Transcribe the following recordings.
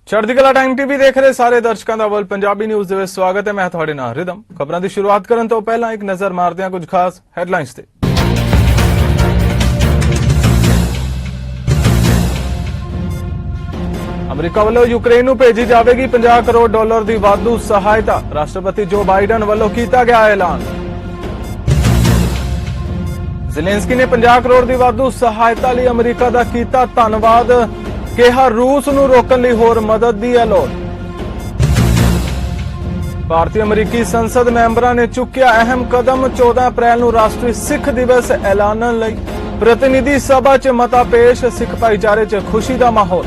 ਚੜ੍ਹਦੀਕਲਾ time TV ਦੇਖ ਰਹੇ ਸਾਰੇ ਦਰਸ਼ਕਾਂ ਦਾ ਵਰਲਡ ਪੰਜਾਬੀ ਨਿਊਜ਼ ਦੇ ਵਿੱਚ ਸਵਾਗਤ ਹੈ। ਮੈਂ ਤੁਹਾਡੇ ਨਾਲ ਰਿਦਮ। ਖਬਰਾਂ ਦੀ ਸ਼ੁਰੂਆਤ ਕਰਨ ਤੋਂ ਪਹਿਲਾਂ ਇੱਕ ਨਜ਼ਰ ਮਾਰਦੇ ਹਾਂ ਕੁਝ ਖਾਸ ਹੈਡਲਾਈਨਸ ਤੇ। ਅਮਰੀਕਾ ਵੱਲੋਂ ਯੂਕਰੇਨ ਨੂੰ ਭੇਜੀ ਜਾਵੇਗੀ 50 ਕਰੋੜ ਡਾਲਰ ਦੀ ਵਾਧੂ ਸਹਾਇਤਾ। ਰਾਸ਼ਟਰਪਤੀ ਜੋ ਬਾਈਡਨ ਵੱਲੋਂ ਕੀਤਾ ਗਿਆ ਐਲਾਨ। ਜ਼ੇਲੈਂਸਕੀ ਨੇ 50 ਕਰੋੜ ਦੀ ਵਾਧੂ ਸਹਾਇਤਾ ਲਈ ਅਮਰੀਕਾ ਦਾ ਕੀਤਾ ਧੰਨਵਾਦ। ਕਿਹਾ ਰੂਸ ਨੂੰ ਰੋਕਣ ਲਈ ਹੋਰ ਮਦਦ ਦੀ ਹੈ ਲੋੜ। ਭਾਰਤੀ ਅਮਰੀਕੀ ਸੰਸਦ ਮੈਂਬਰਾਂ ਨੇ ਚੁੱਕਿਆ ਅਹਿਮ ਕਦਮ। 14 ਅਪ੍ਰੈਲ ਨੂੰ ਰਾਸ਼ਟਰੀ ਸਿੱਖ ਦਿਵਸ ਐਲਾਨਣ ਲਈ ਪ੍ਰਤੀਨਿਧੀ ਸਭਾ 'ਚ ਮਤਾ ਪੇਸ਼। ਸਿੱਖ ਭਾਈਚਾਰੇ 'ਚ ਖੁਸ਼ੀ ਦਾ ਮਾਹੌਲ।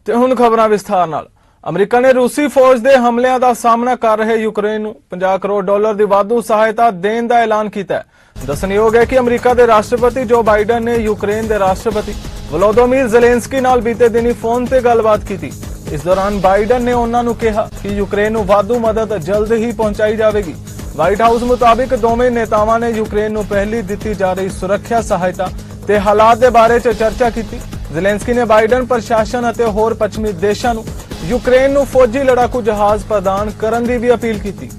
ਤੇ ਹੁਣ ਖਬਰਾਂ ਵਿਸਥਾਰ ਨਾਲ। ਅਮਰੀਕਾ ਨੇ ਰੂਸੀ ਫੌਜ ਦੇ ਹਮਲਿਆਂ ਦਾ ਸਾਹਮਣਾ ਕਰ ਰਹੇ ਯੂਕਰੇਨ ਨੂੰ 50 ਕਰੋੜ ਡਾਲਰ ਦੀ ਵਾਧੂ ਸਹਾਇਤਾ ਦੇਣ ਦਾ ਐਲਾਨ ਕੀਤਾ ਹੈ। ਦੱਸਣਯੋਗ ਹੈ ਕਿ ਅਮਰੀਕਾ ਦੇ ਰਾਸ਼ਟਰਪਤੀ ਜੋ ਬਾਈਡਨ ਨੇ ਯੂਕਰੇਨ ਦੇ ਰਾਸ਼ਟਰਪਤੀ ਵਲੋਦੋਮੀਰ ਜ਼ੇਲੈਂਸਕੀ ਨਾਲ ਬੀਤੇ ਦਿਨੀ ਫੋਨ ਤੇ ਗੱਲਬਾਤ ਕੀਤੀ। ਇਸ ਦੌਰਾਨ ਬਾਈਡਨ ਨੇ ਉਹਨਾਂ ਨੂੰ ਕਿਹਾ ਕਿ ਯੂਕਰੇਨ ਨੂੰ ਵਾਧੂ ਮਦਦ ਜਲਦ ਹੀ ਪਹੁੰਚਾਈ ਜਾਵੇਗੀ। ਵਾਈਟ ਹਾਊਸ ਮੁਤਾਬਿਕ ਦੋਵੇਂ ਨੇਤਾਵਾਂ ਨੇ ਯੂਕਰੇਨ ਨੂੰ ਪਹਿਲੀ ਦਿੱਤੀ ਜਾ ਰਹੀ ਸੁਰੱਖਿਆ ਸਹਾਇਤਾ ਤੇ ਹਾਲਾਤ ਦੇ ਬਾਰੇ 'ਚ ਚਰਚਾ ਕੀਤੀ। ਜ਼ੇਲੈਂਸਕੀ ਨੇ ਬਾਈਡਨ ਪ੍ਰਸ਼ਾਸਨ ਅਤੇ ਹੋਰ ਪੱਛਮੀ ਦੇਸ਼ਾਂ ਨੂੰ ਯੂਕਰੇਨ ਨੂੰ ਫੌਜੀ ਲੜਾਕੂ ਜਹਾਜ਼ ਪ੍ਰਦਾਨ ਕਰਨ ਦੀ ਵੀ ਅਪੀਲ ਕੀਤੀ।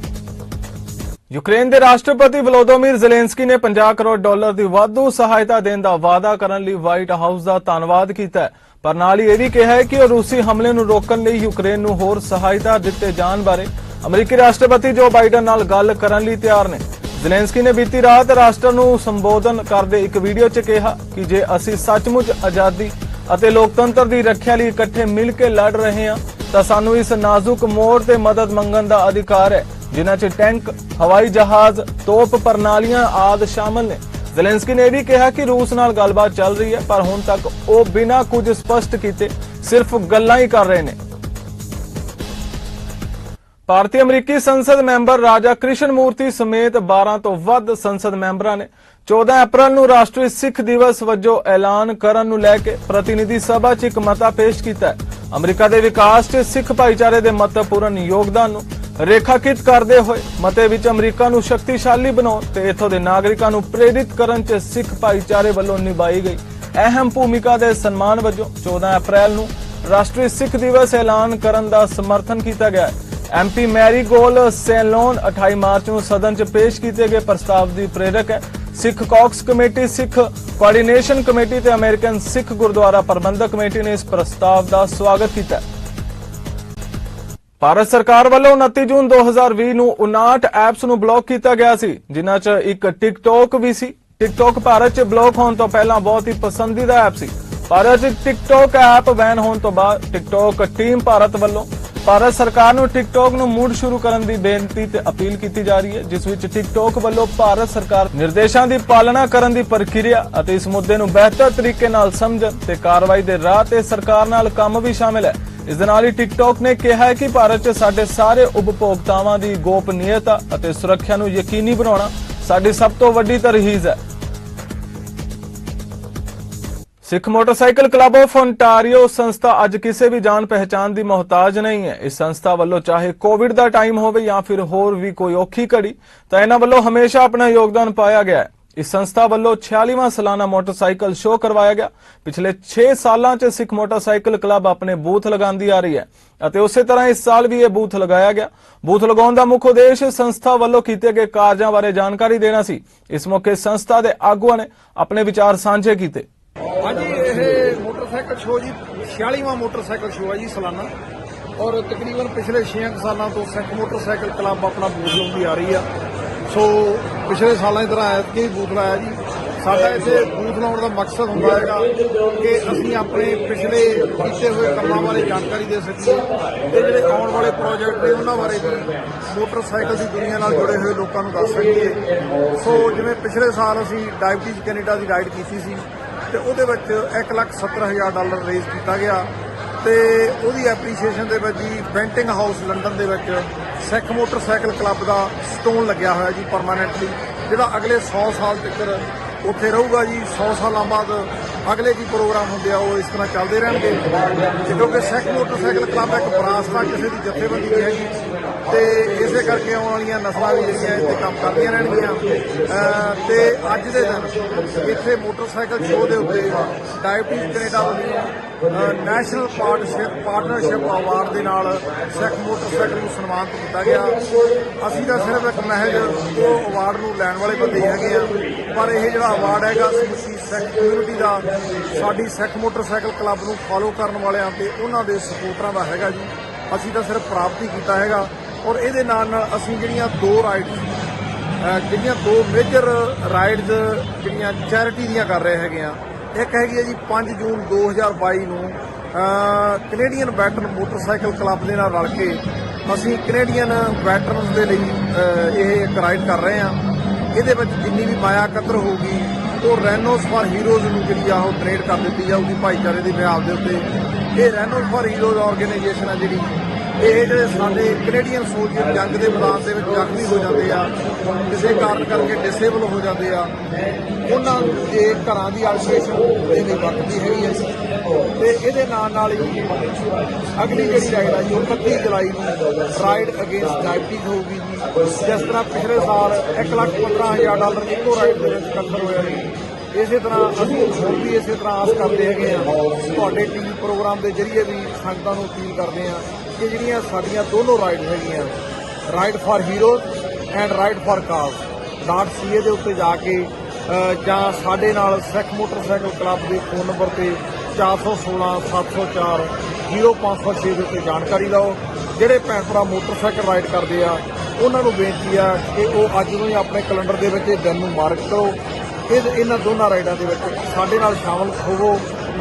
ਯੂਕਰੇਨ ਦੇ ਰਾਸ਼ਟਰਪਤੀ ਵਲੋਦੋਮੀਰ ਜ਼ੇਲੈਂਸਕੀ ਨੇ 50 ਕਰੋੜ ਡਾਲਰ ਦੀ ਵਾਧੂ ਸਹਾਇਤਾ ਦੇਣ ਦਾ ਵਾਅਦਾ ਕਰਨ ਲਈ ਵਾਈਟ ਹਾਊਸ ਦਾ ਧੰਨਵਾਦ ਕੀਤਾ, ਪਰ ਨਾਲ ਹੀ ਇਹ ਵੀ ਕਿਹਾ ਹੈ ਕਿ ਉਹ ਰੂਸੀ ਹਮਲੇ ਨੂੰ ਰੋਕਣ ਲਈ ਯੂਕਰੇਨ ਨੂੰ ਹੋਰ ਸਹਾਇਤਾ ਦਿੱਤੇ ਜਾਣ ਬਾਰੇ ਅਮਰੀਕੀ ਰਾਸ਼ਟਰਪਤੀ ਜੋ ਬਾਈਡਨ ਨਾਲ ਗੱਲ ਕਰਨ ਲਈ ਤਿਆਰ ਨੇ। ਜ਼ੇਲੈਂਸਕੀ ਨੇ ਬੀਤੀ ਰਾਤ ਰਾਸ਼ਟਰ ਨੂੰ ਸੰਬੋਧਨ ਕਰਦੇ ਇੱਕ ਵੀਡੀਓ 'ਚ ਕਿਹਾ ਕਿ ਜੇ ਅਸੀਂ ਸੱਚਮੁੱਚ ਆਜ਼ਾਦੀ ਅਤੇ ਲੋਕਤੰਤਰ ਦੀ ਰੱਖਿਆ ਲਈ ਇਕੱਠੇ ਮਿਲ ਕੇ ਲੜ ਰਹੇ ਹਾਂ ਤਾਂ ਸਾਨੂੰ ਇਸ ਨਾਜ਼ੁਕ ਮੋੜ ਤੇ ਮਦਦ ਮੰਗਣ ਦਾ ਅਧਿਕਾਰ ਹੈ, ਜਿਨ੍ਹਾਂ 'ਚ ਟੈਂਕ, ਹਵਾਈ ਜਹਾਜ਼, ਤੋਪ ਪ੍ਰਣਾਲੀਆਂ ਆਦਿ ਸ਼ਾਮਲ ਨੇ। ਜ਼ੇਲੈਂਸਕੀ ਨੇ ਇਹ ਵੀ ਕਿਹਾ ਕਿ ਰੂਸ ਨਾਲ ਗੱਲਬਾਤ ਚੱਲ ਰਹੀ ਹੈ, ਪਰ ਹੁਣ ਤੱਕ ਉਹ ਬਿਨਾਂ ਕੁਝ ਸਪਸ਼ਟ ਕੀਤੇ ਸਿਰਫ ਗੱਲਾਂ ਹੀ ਕਰ ਰਹੇ ਨੇ। ਭਾਰਤੀ ਅਮਰੀਕੀ ਸੰਸਦ ਮੈਂਬਰ ਰਾਜਾ ਕ੍ਰਿਸ਼ਨ ਮੂਰਤੀ ਸਮੇਤ 12 ਤੋਂ ਵੱਧ ਸੰਸਦ ਮੈਂਬਰਾਂ ਨੇ 14 ਅਪ੍ਰੈਲ ਨੂੰ ਰਾਸ਼ਟਰੀ ਸਿੱਖ ਦਿਵਸ ਵਜੋਂ ਐਲਾਨ ਕਰਨ ਨੂੰ ਲੈ ਕੇ ਪ੍ਰਤੀਨਿਧੀ ਸਭਾ 'ਚ ਇੱਕ ਮਤਾ ਪੇਸ਼ ਕੀਤਾ ਹੈ। ਅਮਰੀਕਾ ਦੇ ਵਿਕਾਸ 'ਚ ਸਿੱਖ ਭਾਈਚਾਰੇ ਦੇ ਮਹੱਤਵਪੂਰਨ ਯੋਗਦਾਨ ਨੂੰ ਰੇਖਾਕਿਤ ਕਰਦੇ ਹੋਏ ਮਤੇ ਵਿੱਚ ਅਮਰੀਕਾ ਨੂੰ ਸ਼ਕਤੀਸ਼ਾਲੀ ਬਣਾਉਣ ਤੇ ਇੱਥੋਂ ਦੇ ਨਾਗਰਿਕਾਂ ਨੂੰ ਪ੍ਰੇਰਿਤ ਕਰਨ 'ਚ ਸਿੱਖ ਭਾਈਚਾਰੇ ਵੱਲੋਂ ਨਿਭਾਈ ਗਈ ਅਹਿਮ ਭੂਮਿਕਾ ਦੇ ਸਨਮਾਨ ਵਜੋਂ 14 ਅਪ੍ਰੈਲ ਨੂੰ ਰਾਸ਼ਟਰੀ ਸਿੱਖ ਦਿਵਸ ਐਲਾਨ ਕਰਨ ਦਾ ਸਮਰਥਨ ਕੀਤਾ ਗਿਆ ਹੈ। ਐਮਪੀ ਮੈਰੀ ਗੋਲ ਸੈਲੋਨ 28 ਮਾਰਚ ਨੂੰ ਸਦਨ 'ਚ ਪੇਸ਼ ਕੀਤੇ ਗਏ ਪ੍ਰਸਤਾਵ ਦੀ ਪ੍ਰੇਰਕ ਹੈ। ਸਿੱਖ ਕਾਕਸ ਕਮੇਟੀ, ਸਿੱਖ ਕੋਆਰਡੀਨੇਸ਼ਨ ਕਮੇਟੀ ਤੇ ਅਮਰੀਕਨ ਸਿੱਖ ਗੁਰਦੁਆਰਾ ਪ੍ਰਬੰਧਕ ਕਮੇਟੀ ਨੇ ਇਸ ਪ੍ਰਸਤਾਵ ਦਾ ਸਵਾਗਤ ਕੀਤਾ। ਭਾਰਤ ਸਰਕਾਰ ਵੱਲੋਂ 29 ਜੂਨ 2020 ਨੂੰ 59 ਐਪਸ ਨੂੰ ਬਲੌਕ ਕੀਤਾ ਗਿਆ ਸੀ, ਜਿਨ੍ਹਾਂ 'ਚ ਇੱਕ ਟਿਕਟੌਕ ਵੀ ਸੀ। ਟਿਕਟੌਕ ਭਾਰਤ 'ਚ ਬਲੌਕ ਹੋਣ ਤੋਂ ਪਹਿਲਾਂ ਬਹੁਤ ਹੀ ਪਸੰਦੀਦਾ ਐਪ ਸੀ। ਭਾਰਤ 'ਚ ਟਿਕਟੌਕ ਐਪ ਬੈਨ ਹੋਣ ਤੋਂ ਬਾਅਦ ਟਿਕਟੌਕ ਟੀਮ ਭਾਰਤ ਵੱਲੋਂ ਭਾਰਤ ਸਰਕਾਰ ਨੂੰ ਟਿਕਟੌਕ ਨੂੰ ਮੁੜ ਸ਼ੁਰੂ ਕਰਨ ਦੀ ਬੇਨਤੀ ਤੇ ਅਪੀਲ ਕੀਤੀ ਜਾ ਰਹੀ ਹੈ, ਜਿਸ ਵਿੱਚ ਟਿਕਟੌਕ ਵੱਲੋਂ ਭਾਰਤ ਸਰਕਾਰ ਨਿਰਦੇਸ਼ਾਂ ਦੀ ਪਾਲਣਾ ਕਰਨ ਦੀ ਪ੍ਰਕਿਰਿਆ ਅਤੇ ਇਸ ਮੁੱਦੇ ਨੂੰ ਬਿਹਤਰ ਤਰੀਕੇ ਨਾਲ ਸਮਝਣ ਤੇ ਕਾਰਵਾਈ ਦੇ ਰਾਹ ਤੇ ਸਰਕਾਰ ਨਾਲ ਕੰਮ ਵੀ ਸ਼ਾਮਿਲ ਹੈ। ਇਸ ਦੇ ਨਾਲ ਹੀ ਟਿਕਟੌਕ ਨੇ ਕਿਹਾ ਹੈ ਕਿ ਭਾਰਤ 'ਚ ਸਾਡੇ ਸਾਰੇ ਉਪਭੋਗਤਾਵਾਂ ਦੀ ਗੋਪਨੀਯਤਾ ਅਤੇ ਸੁਰੱਖਿਆ ਨੂੰ ਯਕੀਨੀ ਬਣਾਉਣਾ ਸਾਡੀ ਸਭ ਤੋਂ ਵੱਡੀ ਤਰਜੀਹ ਹੈ। ਸਿੱਖ ਮੋਟਰਸਾਈਕਲ ਕਲੱਬ ਆਫ ontario ਸੰਸਥਾ ਅੱਜ ਕਿਸੇ ਵੀ ਜਾਣ ਪਹਿਚਾਣ ਦੀ ਮੁਹਤਾਜ ਨਹੀਂ ਹੈ। ਇਸ ਸੰਸਥਾ ਵੱਲੋਂ ਚਾਹੇ ਕੋਵਿਡ ਦਾ ਟਾਈਮ ਹੋਵੇ ਜਾਂ ਫਿਰ ਹੋਰ ਵੀ ਕੋਈ ਔਖੀ ਘੜੀ, ਤਾਂ ਇਹਨਾਂ ਵੱਲੋਂ ਹਮੇਸ਼ਾ ਆਪਣਾ ਯੋਗਦਾਨ ਪਾਇਆ ਗਿਆ ਹੈ। ਇਸ ਸੰਸਥਾ ਵੱਲੋਂ 46ਵਾਂ ਸਾਲਾਨਾ ਮੋਟਰਸਾਈਕਲ ਸ਼ੋਅ ਕਰਵਾਇਆ ਗਿਆ। ਪਿਛਲੇ 6 ਸਾਲਾਂ 'ਚ ਸਿੱਖ ਮੋਟਰਸਾਈਕਲ ਕਲੱਬ ਆਪਣੇ ਬੂਥ ਲਗਾਉਂਦੀ ਆ ਰਹੀ ਹੈ ਅਤੇ ਉਸੇ ਤਰ੍ਹਾਂ ਇਸ ਸਾਲ ਵੀ ਇਹ ਬੂਥ ਲਗਾਇਆ ਗਿਆ। ਬੂਥ ਲਗਾਉਣ ਦਾ ਮੁੱਖ ਉਦੇਸ਼ ਸੰਸਥਾ ਵੱਲੋਂ ਕੀਤੇ ਗਏ ਕਾਰਜਾਂ ਬਾਰੇ ਜਾਣਕਾਰੀ ਦੇਣਾ ਸੀ। ਇਸ ਮੌਕੇ ਸੰਸਥਾ ਦੇ ਆਗੂਆਂ ਨੇ ਆਪਣੇ ਵਿਚਾਰ ਸਾਂਝੇ ਕੀਤੇ। हाँ जी, ये मोटरसाइकिल शो जी 46वां मोटरसाइकिल शो है जी सालाना, और तकरीबन पिछले 6 सालों तो सिख मोटरसाइकिल क्लब अपना बूथ लाती आ रही है। सो पिछले सालों की तरह ऐतकी बूथ लाया जी। साडा इत्थे बूथ लाने का मकसद हुंदा हैगा कि असीं अपने पिछले कीते हुए कामां बारे जानकारी दे सकीए ते जिहड़े आउण वाले प्रोजेक्ट ने उन्हां बारे भी मोटरसाइकिल की दुनिया नाल जुड़े हुए लोकां नूं दस सकीए। सो जिवें पिछले साल असीं डायबिटीज कैनेडा की राइड कीती सी ਤੇ ਉਹਦੇ ਵਿੱਚ $1,70,000 ਰੇਜ਼ ਕੀਤਾ ਗਿਆ ਤੇ ਉਹਦੀ ਐਪਰੀਸ਼ੀਏਸ਼ਨ ਦੇ ਵਿੱਚ ਜੀ ਬੈਂਟਿੰਗ ਹਾਊਸ ਲੰਡਨ ਦੇ ਵਿੱਚ ਸਿੱਖ ਮੋਟਰਸਾਈਕਲ ਕਲੱਬ ਦਾ ਸਟੋਨ ਲੱਗਿਆ ਹੋਇਆ ਜੀ ਪਰਮਾਨੈਂਟਲੀ, ਜਿਹੜਾ ਅਗਲੇ 100 ਸਾਲ ਤੱਕ ਉੱਥੇ ਰਹੂਗਾ ਜੀ। 100 ਸਾਲਾਂ ਬਾਅਦ ਅਗਲੇ ਕੀ ਪ੍ਰੋਗਰਾਮ ਹੁੰਦੇ ਆ ਉਹ ਇਸ ਤਰ੍ਹਾਂ ਚੱਲਦੇ ਰਹਿਣਗੇ, ਕਿਉਂਕਿ ਸਿੱਖ ਮੋਟਰਸਾਈਕਲ ਕਲੱਬ ਇੱਕ ਵਿਰਾਸਤ ਆ, ਕਿਸੇ ਦੀ ਜਥੇਬੰਦੀ ਨਹੀਂ ਹੈਗੀ। ਤੇ ਇਸੇ ਕਰਕੇ ਆਉਣ ਵਾਲੀਆਂ ਨਸਲਾਂ ਵੀ ਜਿਹੜੀਆਂ ਇੱਥੇ ਕੰਮ ਕਰਦੀਆਂ ਰਹਿਣਗੀਆਂ। ਤੇ ਅੱਜ ਦੇ ਦਿਨ ਇੱਥੇ ਮੋਟਰਸਾਈਕਲ ਸ਼ੋਅ ਦੇ ਉੱਤੇ ਡਾਇਬਟੀਜ਼ ਕੈਨੇਡਾ ਵੱਲੋਂ ਨੈਸ਼ਨਲ ਪਾਰਟਨਰਸ਼ਿਪ ਅਵਾਰਡ ਦੇ ਨਾਲ ਸਿੱਖ ਮੋਟਰਸਾਈਕਲ ਨੂੰ ਸਨਮਾਨਿਤ ਕੀਤਾ ਗਿਆ। ਅਸੀਂ ਤਾਂ ਸਿਰਫ ਇੱਕ ਮਹਿਜ ਉਹ ਅਵਾਰਡ ਨੂੰ ਲੈਣ ਵਾਲੇ ਬੰਦੇ ਹੈਗੇ ਆ, ਪਰ ਇਹ ਜਿਹੜਾ ਅਵਾਰਡ ਹੈਗਾ ਸਮੁੱਚੀ ਸਿੱਖ ਕਮਿਊਨਿਟੀ ਦਾ, ਸਾਡੀ ਸਿੱਖ ਮੋਟਰਸਾਈਕਲ ਕਲੱਬ ਨੂੰ ਫਾਲੋ ਕਰਨ ਵਾਲਿਆਂ ਤੇ ਉਹਨਾਂ ਦੇ ਸਪੋਰਟਰਾਂ ਦਾ ਹੈਗਾ ਜੀ। ਅਸੀਂ ਤਾਂ ਸਿਰਫ ਪ੍ਰਾਪਤੀ ਕੀਤਾ ਹੈਗਾ। ਔਰ ਇਹਦੇ ਨਾਲ ਅਸੀਂ ਜਿਹੜੀਆਂ ਦੋ ਮੇਜਰ ਰਾਈਡਸ ਜਿਹੜੀਆਂ ਚੈਰਿਟੀ ਦੀਆਂ ਕਰ ਰਹੇ ਹੈਗੇ ਆ। ਇੱਕ ਹੈਗੀ ਹੈ ਜੀ 5 ਜੂਨ 2022 ਨੂੰ ਕੈਨੇਡੀਅਨ ਵੈਟਰਨ ਮੋਟਰਸਾਈਕਲ ਕਲੱਬ ਦੇ ਨਾਲ ਰਲ ਕੇ ਅਸੀਂ ਕੈਨੇਡੀਅਨ ਵੈਟਰਨਸ ਦੇ ਲਈ ਇਹ ਇੱਕ ਰਾਈਡ ਕਰ ਰਹੇ ਹਾਂ। ਇਹਦੇ ਵਿੱਚ ਜਿੰਨੀ ਵੀ ਮਾਇਆ ਇਕੱਤਰ ਹੋਊਗੀ ਉਹ ਰੈਨੋਸ ਫਾਰ ਹੀਰੋਜ਼ ਨੂੰ ਜਿਹੜੀ ਆ ਉਹ ਡੋਨੇਟ ਕਰ ਦਿੱਤੀ ਜਾਊਗੀ ਭਾਈਚਾਰੇ ਦੀ ਬਿਹਾਫ ਦੇ ਉੱਤੇ। ਇਹ ਰੈਨੋਸ ਫਾਰ ਹੀਰੋਜ਼ ਆਰਗੇਨਾਈਜੇਸ਼ਨ ਆ ਜਿਹੜੀ, ਇਹ ਜਿਹੜੇ ਸਾਡੇ ਕੈਨੇਡੀਅਨ ਸੋਲਜਰ ਜੰਗ ਦੇ ਮੈਦਾਨ ਦੇ ਵਿੱਚ ਜ਼ਖਮੀ ਹੋ ਜਾਂਦੇ ਆ, ਕਿਸੇ ਕਾਰਨ ਕਰਕੇ ਡਿਸੇਬਲ ਹੋ ਜਾਂਦੇ ਆ, ਉਹਨਾਂ ਦੇ ਘਰਾਂ ਦੀ ਆਲਟਰੇਸ਼ਨ ਦੇ ਲਈ ਵਰਤਦੀ ਹੈਗੀ ਹੈ। ਤੇ ਇਹਦੇ ਨਾਲ ਹੀ ਅਗਲੀ ਜਿਹੜੀ ਰਾਈਡ ਆ ਜੀ ਉਹ 31 ਜੁਲਾਈ ਨੂੰ ਰਾਈਡ ਅਗੇਂਸਟ ਡਾਇਬਟੀਜ਼ ਹੋਊਗੀ ਜੀ। ਜਿਸ ਤਰ੍ਹਾਂ ਪਿਛਲੇ ਸਾਲ $1,15,000 ਇੱਕੋ ਰਾਈਡ ਦੇ ਵਿੱਚ ਇਕੱਠਰ ਹੋਇਆ ਜੀ, ਇਸੇ ਤਰ੍ਹਾਂ ਅਸੀਂ ਹੋਰ ਵੀ ਇਸੇ ਤਰ੍ਹਾਂ ਆਸ ਕਰਦੇ ਹੈਗੇ ਆ। ਤੁਹਾਡੇ ਟੀਵੀ ਪ੍ਰੋਗਰਾਮ ਦੇ ਜ਼ਰੀਏ ਵੀ ਸੰਗਤਾਂ ਨੂੰ ਅਪੀਲ ਕਰਦੇ ਆ ਕਿ ਜਿਹੜੀਆਂ ਸਾਡੀਆਂ ਦੋਨੋਂ ਰਾਈਡ ਹੈਗੀਆਂ, ride for heroes and ride for cause .ca ਦੇ ਉੱਤੇ ਜਾ ਕੇ ਜਾਂ ਸਾਡੇ ਨਾਲ ਸਿੱਖ ਮੋਟਰਸਾਈਕਲ ਕਲੱਬ ਦੇ ਫੋਨ ਨੰਬਰ ਤੇ 416-704-0506 ਦੇ ਉੱਤੇ ਜਾਣਕਾਰੀ ਲਓ। ਜਿਹੜੇ ਭੈਣ ਭਰਾ ਮੋਟਰਸਾਈਕਲ ਰਾਈਡ ਕਰਦੇ ਆ ਉਹਨਾਂ ਨੂੰ ਬੇਨਤੀ ਆ ਕਿ ਉਹ ਅੱਜ ਨੂੰ ਹੀ ਆਪਣੇ ਕੈਲੰਡਰ ਦੇ ਵਿੱਚ ਇਹ ਦਿਨ ਨੂੰ ਮਾਰਕ ਕਰੋ। ਇਹਨਾਂ ਦੋਨਾਂ ਰਾਈਡਾਂ ਦੇ ਵਿੱਚ ਸਾਡੇ ਨਾਲ ਸ਼ਾਮਲ ਹੋਵੋ।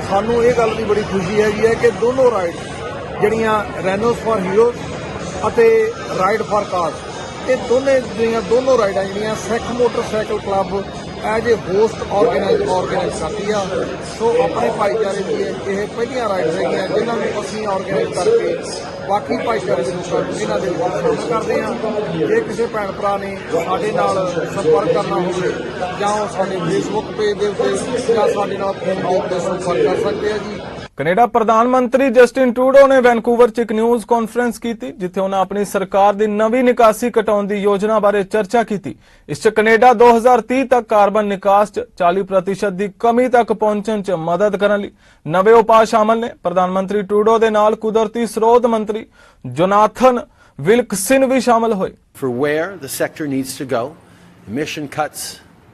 ਸਾਨੂੰ ਇਹ ਗੱਲ ਦੀ ਬੜੀ ਖੁਸ਼ੀ ਹੈਗੀ ਹੈ ਕਿ ਦੋਨੋਂ ਰਾਈਡ ਜਿਹੜੀਆਂ ਰੈਨੋਸ ਫਾਰ ਹੀਰੋਜ਼ ਅਤੇ ਰਾਈਡ ਫਾਰ ਕਾਜ਼, ਇਹ ਦੋਨੋਂ ਰਾਈਡਾਂ ਜਿਹੜੀਆਂ Sikh motorcycle club as a host organise ਕਰਦੀ ਆ। ਸੋ ਆਪਣੇ ਭਾਈਚਾਰੇ ਦੀ ਇਹ ਪਹਿਲੀਆਂ ਰਾਈਡ ਹੈਗੀਆਂ ਜਿਨ੍ਹਾਂ ਨੂੰ ਅਸੀਂ ਆਰਗੇਨਾਈਜ਼ ਕਰਕੇ ਬਾਕੀ ਭਾਈਚਾਰੇ ਦੇ ਲੋਕਾਂ ਨੂੰ ਇਹਨਾਂ ਦੇ ਵਿੱਚ ਸ਼ਾਮਲ ਕਰਦੇ ਹਾਂ। ਜੇ ਕਿਸੇ ਭੈਣ ਭਰਾ ਨੇ ਸਾਡੇ ਨਾਲ ਸੰਪਰਕ ਕਰਨਾ ਹੋਵੇ ਜਾਂ ਉਹ ਸਾਡੇ ਫੇਸਬੁੱਕ ਪੇਜ ਦੇ ਉੱਤੇ ਜਾਂ ਸਾਡੇ ਨਾਲ ਫੋਨ ਦੇ ਉੱਤੇ ਸੰਪਰਕ ਕਰ ਸਕਦੇ ਆ ਜੀ। ਕੈਨੇਡਾ ਪ੍ਰਧਾਨ ਮੰਤਰੀ ਜਸਟਿਨ ਟਰੂਡੋ ਨੇ ਵੈਨਕੂਵਰ 'ਚ ਇੱਕ ਨਿਊਜ਼ ਕਾਨਫਰੰਸ ਕੀਤੀ, ਜਿੱਥੇ ਉਹਨਾਂ ਆਪਣੀ ਸਰਕਾਰ ਦੀ ਨਵੀਂ ਨਿਕਾਸੀ ਘਟਾਉਣ ਦੀ ਯੋਜਨਾ ਬਾਰੇ ਚਰਚਾ ਕੀਤੀ। ਇਸ 'ਚ ਕੈਨੇਡਾ 2030 ਤੱਕ ਕਾਰਬਨ ਨਿਕਾਸ 'ਚ 40% ਦੀ ਕਮੀ ਤੱਕ ਪਹੁੰਚਣ 'ਚ ਮਦਦ ਕਰਨ ਲਈ ਨਵੇਂ ਉਪਾਅ ਸ਼ਾਮਲ ਨੇ। ਪ੍ਰਧਾਨ ਮੰਤਰੀ ਟਰੂਡੋ ਦੇ ਨਾਲ ਕੁਦਰਤੀ ਸਰੋਤ ਮੰਤਰੀ ਜੋਨਾਥਨ ਵਿਲਕਸਿਨ ਵੀ ਸ਼ਾਮਲ ਹੋਏ। For where the sector needs to go, emission cuts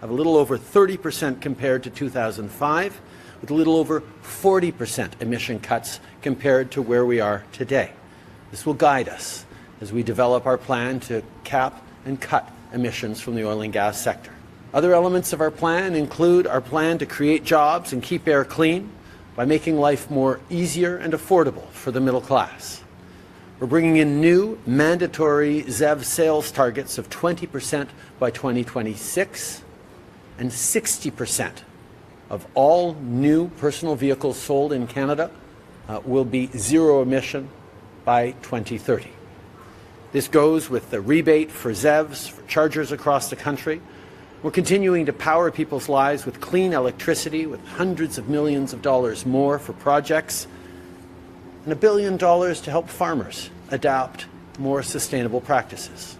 of a little over 30% compared to 2005. With a little over 40% emission cuts compared to where we are today. This will guide us as we develop our plan to cap and cut emissions from the oil and gas sector. Other elements of our plan include our plan to create jobs and keep air clean by making life more easier and affordable for the middle class. We're bringing in new mandatory ZEV sales targets of 20% by 2026 and 60% of all new personal vehicles sold in Canada will be zero emission by 2030. This goes with the rebate for ZEVs, for chargers across the country. We're continuing to power people's lives with clean electricity, with hundreds of millions of dollars more for projects, and $1 billion to help farmers adopt more sustainable practices.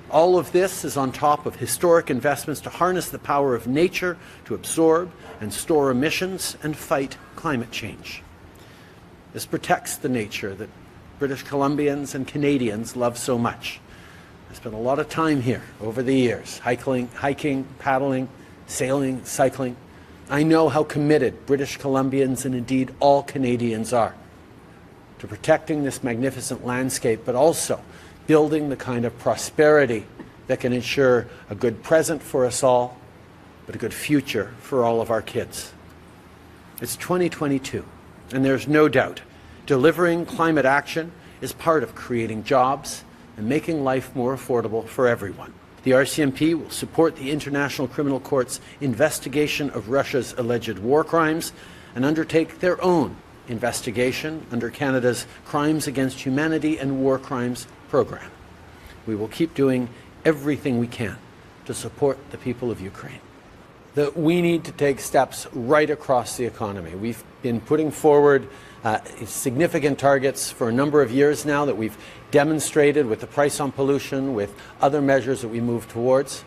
All of this is on top of historic investments to harness the power of nature to absorb and store emissions and fight climate change. This protects the nature that British Columbians and Canadians love so much. I spent a lot of time here over the years, hiking, paddling, sailing, cycling. I know how committed British Columbians and indeed all Canadians are to protecting this magnificent landscape, but also building the kind of prosperity that can ensure a good present for us all, but a good future for all of our kids. It's 2022, and there's no doubt delivering climate action is part of creating jobs and making life more affordable for everyone. The RCMP will support the International Criminal Court's investigation of Russia's alleged war crimes and undertake their own investigation under Canada's Crimes Against Humanity and War Crimes program. We will keep doing everything we can to support the people of Ukraine. that we need to take steps right across the economy. We've been putting forward significant targets for a number of years now that we've demonstrated with the price on pollution, with other measures that we move towards.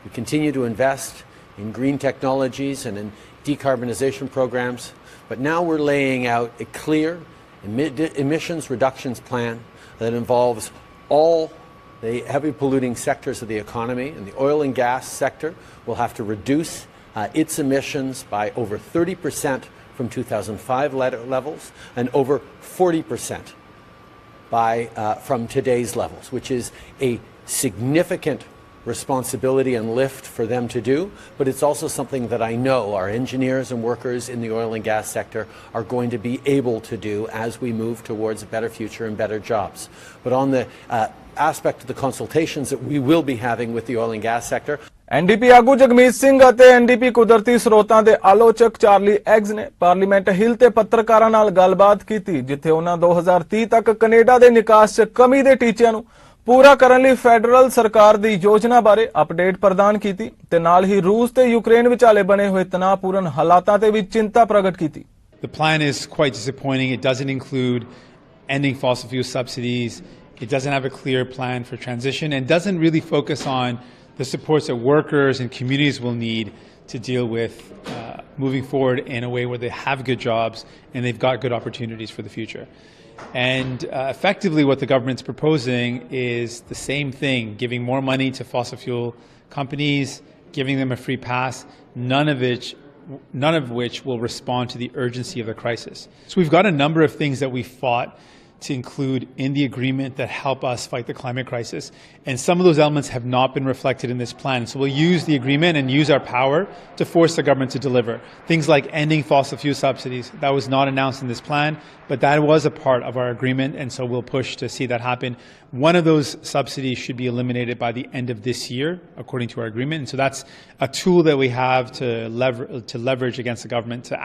We continue to invest in green technologies and in decarbonization programs, but now we're laying out a clear emissions reductions plan that involves all the heavy polluting sectors of the economy, and the oil and gas sector will have to reduce its emissions by over 30% from 2005 levels and over 40% from today's levels, which is a significant responsibility and lift for them to do, but it's also something that I know our engineers and workers in the oil and gas sector are going to be able to do as we move towards a better future and better jobs. But on the aspect of the consultations that we will be having with the oil and gas sector, NDP ਆਗੂ ਜਗਮੀਤ ਸਿੰਘ ਅਤੇ NDP ਕੁਦਰਤੀ ਸਰੋਤਾਂ ਦੇ ਆਲੋਚਕ Charlie eggs ਨੇ parliament ਹਿੱਲ ਤੇ ਪੱਤਰਕਾਰਾਂ ਨਾਲ ਗੱਲਬਾਤ ਕੀਤੀ, ਜਿੱਥੇ ਉਹਨਾਂ 2030 ਤੱਕ ਕੈਨੇਡਾ ਦੇ ਨਿਕਾਸ 'ਚ ਕਮੀ ਦੇ ਟੀਚਿਆਂ ਨੂੰ ਪੂਰਾ ਕਰਨ ਲਈ ਫੈਡਰਲ ਸਰਕਾਰ ਦੀ ਯੋਜਨਾ ਬਾਰੇ ਅਪਡੇਟ ਪ੍ਰਦਾਨ ਕੀਤੀ ਤੇ ਨਾਲ ਹੀ ਰੂਸ ਤੇ ਯੂਕਰੇਨ ਵਿਚਾਲੇ ਬਣੇ ਹੋਏ ਤਣਾਅਪੂਰਨ ਹਾਲਾਤਾਂ ਤੇ ਵੀ ਚਿੰਤਾ ਪ੍ਰਗਟ ਕੀਤੀ। The plan is quite disappointing. It doesn't include ending fossil fuel subsidies. It doesn't have a clear plan for transition and doesn't really focus on the supports that workers and communities will need to deal with moving forward in a way where they have good jobs and they've got good opportunities for the future. And effectively what the government's proposing is the same thing, giving more money to fossil fuel companies, giving them a free pass, none of which will respond to the urgency of the crisis. So we've got a number of things that we fought to include in the agreement that help us fight the climate crisis. And some of those elements have not been reflected in this plan. So we'll use the agreement and use our power to force the government to deliver. Things like ending fossil fuel subsidies, that was not announced in this plan, but that was a part of our agreement, and so we'll push to see that happen. One of those subsidies should be eliminated by the end of this year, according to our agreement. And so that's a tool that we have to leverage against the government to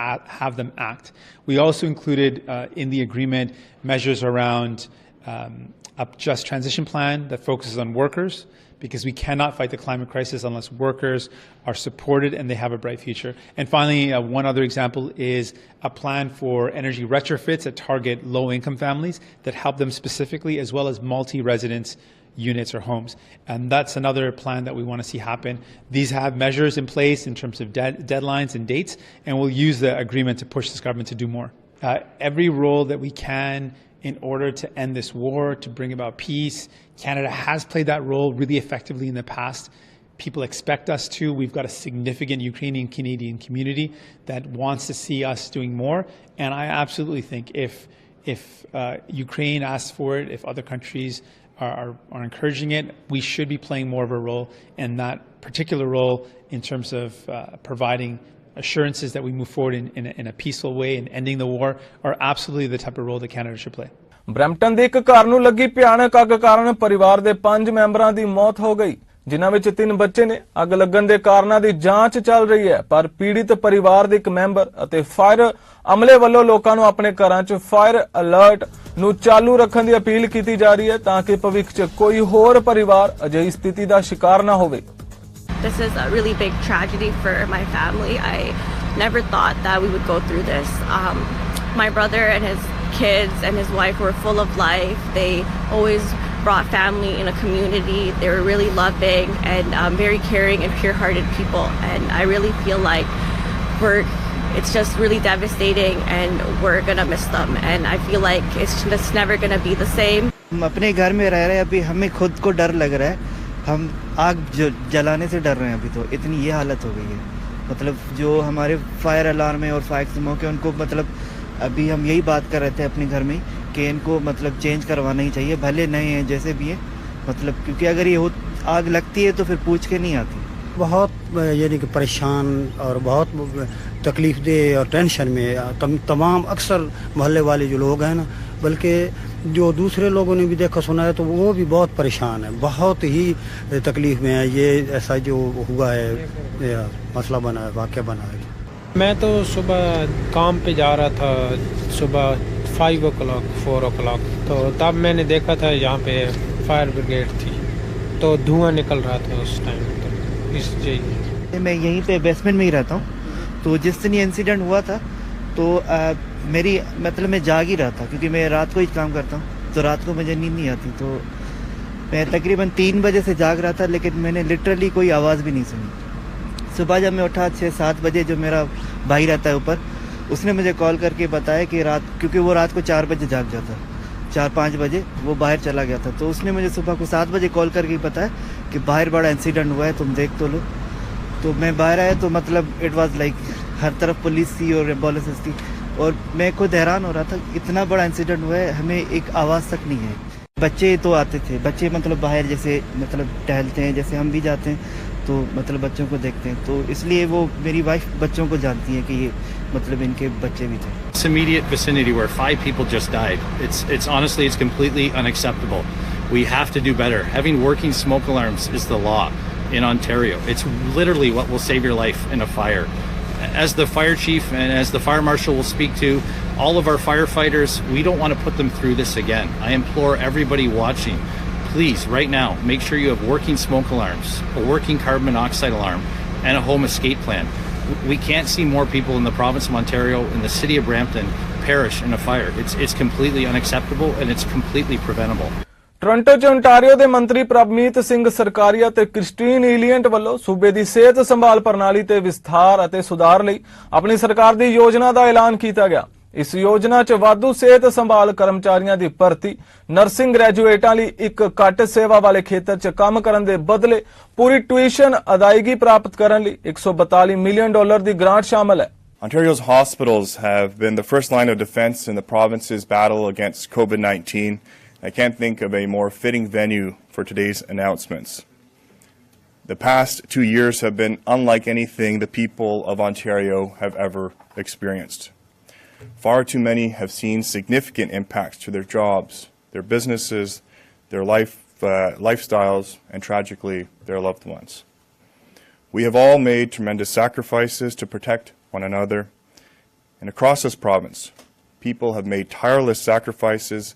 have them act. We also included in the agreement measures around a just transition plan that focuses on workers, because we cannot fight the climate crisis unless workers are supported and they have a bright future. And finally, one other example is a plan for energy retrofits that target low-income families that help them specifically, as well as multi-residence units or homes. And that's another plan that we want to see happen. These have measures in place in terms of deadlines and dates, and we'll use the agreement to push this government to do more. Every role that we can in order to end this war, to bring about peace. Canada has played that role really effectively in the past. People expect us to. We've got a significant Ukrainian-Canadian community that wants to see us doing more. And I absolutely think if Ukraine asks for it, if other countries are encouraging it, we should be playing more of a role. And that particular role in terms of providing assurances that we move forward in a peaceful way and ending the war are absolutely the type of role that Canada should play. Brampton ਦੇ ਇੱਕ ਘਰ ਨੂੰ ਲੱਗੀ ਭਿਆਨਕ ਅੱਗ ਕਾਰਨ ਪਰਿਵਾਰ ਦੇ 5 ਮੈਂਬਰਾਂ ਦੀ ਮੌਤ ਹੋ ਗਈ, ਜਿਨ੍ਹਾਂ ਵਿੱਚ 3 ਬੱਚੇ ਨੇ। ਅੱਗ ਲੱਗਣ ਦੇ ਕਾਰਨਾਂ ਦੀ ਜਾਂਚ ਚੱਲ ਰਹੀ ਹੈ, ਪਰ ਪੀੜਿਤ ਪਰਿਵਾਰ ਦੇ ਇੱਕ ਮੈਂਬਰ ਅਤੇ ਫਾਇਰ ਅਮਲੇ ਵੱਲੋਂ ਲੋਕਾਂ ਨੂੰ ਆਪਣੇ ਘਰਾਂ 'ਚ ਫਾਇਰ ਅਲਰਟ ਨੂੰ ਚਾਲੂ ਰੱਖਣ ਦੀ ਅਪੀਲ ਕੀਤੀ ਜਾ ਰਹੀ ਹੈ, ਤਾਂ ਕਿ ਭਵਿੱਖ 'ਚ ਕੋਈ ਹੋਰ ਪਰਿਵਾਰ ਅਜਿਹੀ ਸਥਿਤੀ ਦਾ ਸ਼ਿਕਾਰ ਨਾ ਹੋਵੇ। This is a really big tragedy for my family. I never thought that we would go through this. My brother and his kids and his wife were full of life. They always brought family in a community. They were really loving and very caring and pure-hearted people. And I really feel like it's just really devastating, and we're gonna miss them. And I feel like it's just never gonna be the same. हम अपने घर में रह रहे हैं, अभी हमें खुद को डर लग रहा है। हम आग जलाने से डर रहे हैं अभी, तो इतनी ये हालत हो गई है। मतलब जो हमारे फायर अलार्म है और फायर एक्सटिंग्विशर के, उनको मतलब अभी हम यही बात कर रहे थे अपने घर में कि इनको मतलब चेंज करवाना ही चाहिए, भले नए हैं जैसे भी है, मतलब क्योंकि अगर ये आग लगती है तो फिर पूछ के नहीं आती। बहुत यानी कि परेशान और बहुत तकलीफ दे और टेंशन में तमाम अक्सर मोहल्ले वाले जो लोग हैं ना, बल्कि जो दूसरे लोगों ने भी देखा सुना है तो वो भी बहुत परेशान है, बहुत ही तकलीफ में है। ये ऐसा जो हुआ है मसला बना है, वाक़या बना है। मैं तो सुबह काम पे जा रहा था, सुबह 5 o'clock 4 o'clock, तो तब मैंने देखा था यहाँ पे फायर ब्रिगेड थी, तो धुआं निकल रहा था उस टाइम, तो इसलिए मैं यहीं पे बेसमेंट में ही रहता हूँ, तो जिस दिन ये इंसिडेंट हुआ था तो मेरी मतलब मैं जाग ही रहा था, क्योंकि मैं रात को ही काम करता हूँ, तो रात को मुझे नींद नहीं आती। तो मैं तकरीबन 3 बजे से जाग रहा था, लेकिन मैंने लिटरली कोई आवाज़ भी नहीं सुनी। सुबह जब मैं उठा 6-7 बजे, जो मेरा भाई रहता है ऊपर, उसने मुझे कॉल करके बताया कि क्योंकि वो रात को 4 बजे जाग जाता, 4-5 बजे वो बाहर चला गया था, तो उसने मुझे सुबह को 7 बजे कॉल करके बताया कि बाहर बड़ा इंसिडेंट हुआ है, तुम देख तो लो। तो मैं बाहर आया तो मतलब इट वाज लाइक हर तरफ पुलिस थी और एम्बुलेंस थी, और मैं खुद हैरान हो रहा था, इतना बड़ा इंसिडेंट हुआ है, हमें एक आवाज़ तक नहीं है। बच्चे तो आते थे, बच्चे मतलब बाहर जैसे मतलब टहलते हैं, जैसे हम भी जाते हैं, तो मतलब बच्चों को देखते हैं, तो इसलिए वो मेरी वाइफ बच्चों को जानती है कि ये मतलब इनके बच्चे भी थे। This immediate vicinity where 5 people just died, it's honestly, it's completely unacceptable. We have to do better. Having working smoke alarms is the law in Ontario. It's literally what will save your life in a fire. As the fire chief and as the fire marshal will speak to, all of our firefighters, we don't want to put them through this again. I implore everybody watching, please, right now, make sure you have working smoke alarms, a working carbon monoxide alarm, and a home escape plan. We can't see more people in the province of Ontario, in the city of Brampton, perish in a fire. It's completely unacceptable and it's completely preventable. Toronto 'ਚ Ontario ਦੇ ਮੰਤਰੀ ਪ੍ਰਭਮੀਤ ਸਿੰਘ ਸਰਕਾਰੀਆ ਤੇ Christine ਇਲੀਅੰਟ ਵੱਲੋਂ ਸੂਬੇ ਦੀ ਸਿਹਤ ਸੰਭਾਲ ਪ੍ਰਣਾਲੀ ਤੇ ਵਿਸਥਾਰ ਅਤੇ ਸੁਧਾਰ ਲਈ ਆਪਣੀ ਸਰਕਾਰ ਦੀ ਯੋਜਨਾ ਦਾ ਐਲਾਨ ਕੀਤਾ ਗਿਆ। ਇਸ ਯੋਜਨਾ 'ਚ ਵਾਧੂ ਸਿਹਤ ਸੰਭਾਲ ਕਰਮਚਾਰੀਆਂ ਦੀ ਭਰਤੀ, ਨਰਸਿੰਗ ਗ੍ਰੈਜੂਏਟਾਂ ਲਈ ਇੱਕ ਘੱਟ ਸੇਵਾ ਵਾਲੇ ਖੇਤਰ 'ਚ ਕੰਮ ਕਰਨ ਦੇ ਬਦਲੇ ਪੂਰੀ ਟਿਊਸ਼ਨ ਅਦਾਇਗੀ ਪ੍ਰਾਪਤ ਕਰਨ ਲਈ $142 ਮਿਲੀਅਨ ਦੀ ਗ੍ਰਾਂਟ ਸ਼ਾਮਲ ਹੈ। Ontario's hospitals have been the first line of defense in the province's battle against COVID-19. I can't think of a more fitting venue for today's announcements. The past 2 years have been unlike anything the people of Ontario have ever experienced. Far too many have seen significant impacts to their jobs, their businesses, their lifestyles, and tragically, their loved ones. We have all made tremendous sacrifices to protect one another, and across this province, people have made tireless sacrifices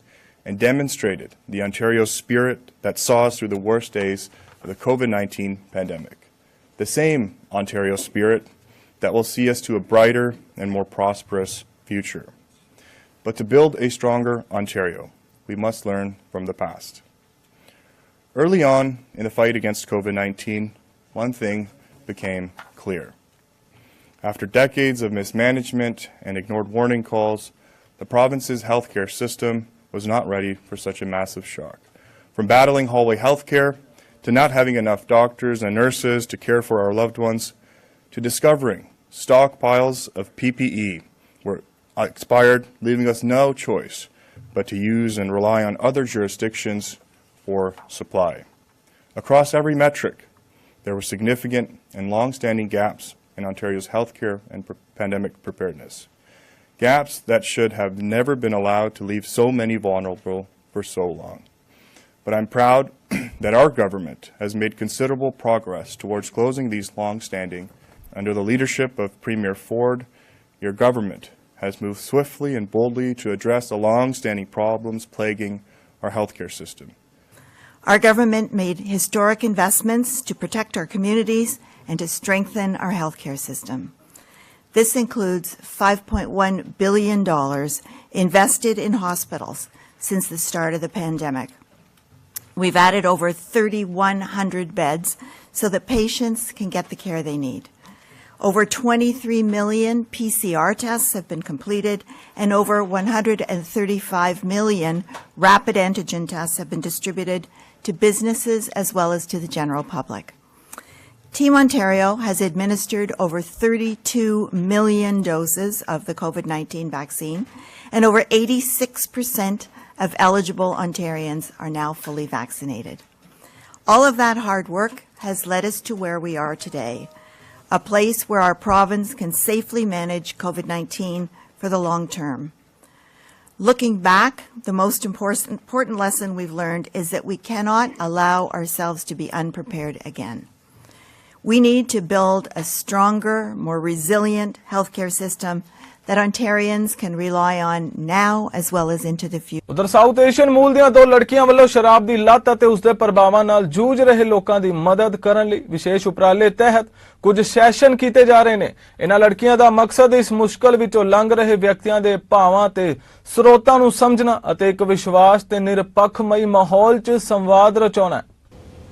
and demonstrated the Ontario spirit that saw us through the worst days of the COVID-19 pandemic. The same Ontario spirit that will see us to a brighter and more prosperous future. But to build a stronger Ontario, we must learn from the past. Early on in the fight against COVID-19, one thing became clear. After decades of mismanagement and ignored warning calls, the province's healthcare system was not ready for such a massive shock. From battling hallway healthcare, to not having enough doctors and nurses to care for our loved ones, to discovering stockpiles of PPE were expired, leaving us no choice but to use and rely on other jurisdictions for supply. Across every metric, there were significant and long-standing gaps in Ontario's healthcare and pandemic preparedness. Gaps that should have never been allowed to leave so many vulnerable for so long. But I'm proud that our government has made considerable progress towards closing these long-standing. Under the leadership of Premier Ford, your government has moved swiftly and boldly to address the long-standing problems plaguing our healthcare system. Our government made historic investments to protect our communities and to strengthen our healthcare system. This includes $5.1 billion invested in hospitals since the start of the pandemic. We've added over 3,100 beds so that patients can get the care they need. Over 23 million PCR tests have been completed, and over 135 million rapid antigen tests have been distributed to businesses as well as to the general public. Team Ontario has administered over 32 million doses of the COVID-19 vaccine, and over 86% of eligible Ontarians are now fully vaccinated. All of that hard work has led us to where we are today, a place where our province can safely manage COVID-19 for the long term. Looking back, the most important lesson we've learned is that we cannot allow ourselves to be unprepared again. We need to build a stronger, more resilient healthcare system that Ontarians can rely on now as well as into the future. ਉਧਰ south Asian ਮੂਲ ਦੀਆਂ ਦੋ ਲੜਕੀਆਂ ਵੱਲੋਂ ਸ਼ਰਾਬ ਦੀ ਲੱਤ ਅਤੇ ਉਸ ਦੇ ਪ੍ਰਭਾਵਾਂ ਨਾਲ ਜੂਝ ਰਹੇ ਲੋਕਾਂ ਦੀ ਮਦਦ ਕਰਨ ਲਈ ਵਿਸ਼ੇਸ਼ ਉਪਰਾਲੇ ਤਹਿਤ ਕੁਝ ਸੈਸ਼ਨ ਕੀਤੇ ਜਾ ਰਹੇ ਨੇ। ਇਹਨਾਂ ਲੜਕੀਆਂ ਦਾ ਮਕਸਦ ਇਸ ਮੁਸ਼ਕਲ ਵਿੱਚੋਂ ਲੰਘ ਰਹੇ ਵਿਅਕਤੀਆਂ ਦੇ ਭਾਵਾਂ ਤੇ ਸਰੋਤਾਂ ਨੂੰ ਸਮਝਣਾ ਅਤੇ ਇੱਕ ਵਿਸ਼ਵਾਸ ਤੇ ਨਿਰਪੱਖਮਈ ਮਾਹੌਲ 'ਚ ਸੰਵਾਦ ਰਚਾਉਣਾ ਹੈ।